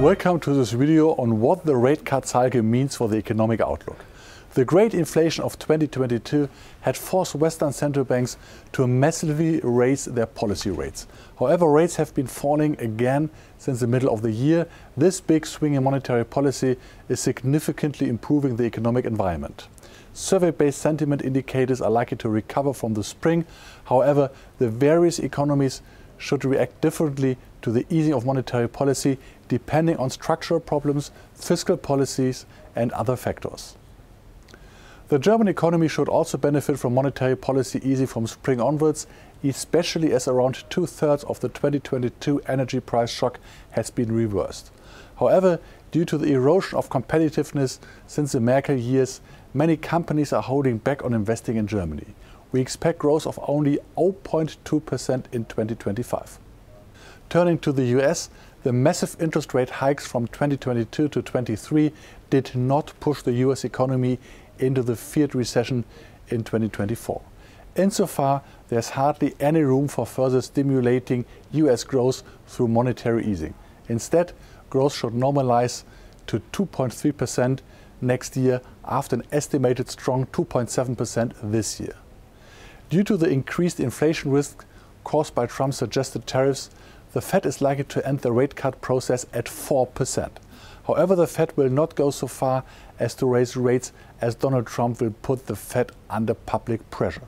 Welcome to this video on what the rate cut cycle means for the economic outlook. The great inflation of 2022 had forced Western central banks to massively raise their policy rates. However, rates have been falling again since the middle of the year. This big swing in monetary policy is significantly improving the economic environment. Survey-based sentiment indicators are likely to recover from the spring. However, the various economies should react differently to the easing of monetary policy depending on structural problems, fiscal policies and other factors. The German economy should also benefit from monetary policy easing from spring onwards, especially as around two-thirds of the 2022 energy price shock has been reversed. However, due to the erosion of competitiveness since the Merkel years, many companies are holding back on investing in Germany. We expect growth of only 0.2% in 2025. Turning to the US, the massive interest rate hikes from 2022 to 23 did not push the US economy into the feared recession in 2024. Insofar, there's hardly any room for further stimulating US growth through monetary easing. Instead, growth should normalize to 2.3% next year after an estimated strong 2.7% this year. Due to the increased inflation risk caused by Trump's suggested tariffs, the Fed is likely to end the rate cut process at 4%. However, the Fed will not go so far as to raise rates, as Donald Trump will put the Fed under public pressure.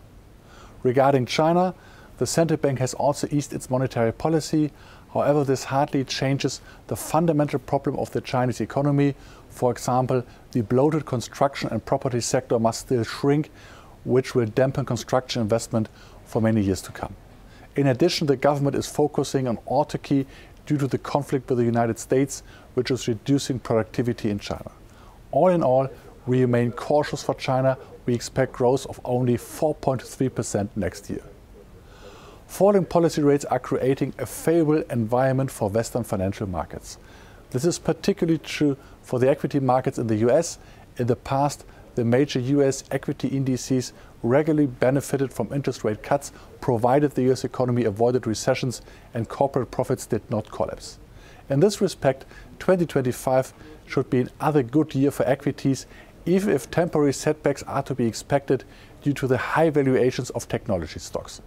Regarding China, the central bank has also eased its monetary policy. However, this hardly changes the fundamental problem of the Chinese economy. For example, the bloated construction and property sector must still shrink, which will dampen construction investment for many years to come. In addition, the government is focusing on autarky due to the conflict with the United States, which is reducing productivity in China. All in all, we remain cautious for China. We expect growth of only 4.3% next year. Falling policy rates are creating a favorable environment for Western financial markets. This is particularly true for the equity markets in the US. In the past, the major US equity indices regularly benefited from interest rate cuts, provided the US economy avoided recessions and corporate profits did not collapse. In this respect, 2025 should be another good year for equities, even if temporary setbacks are to be expected due to the high valuations of technology stocks.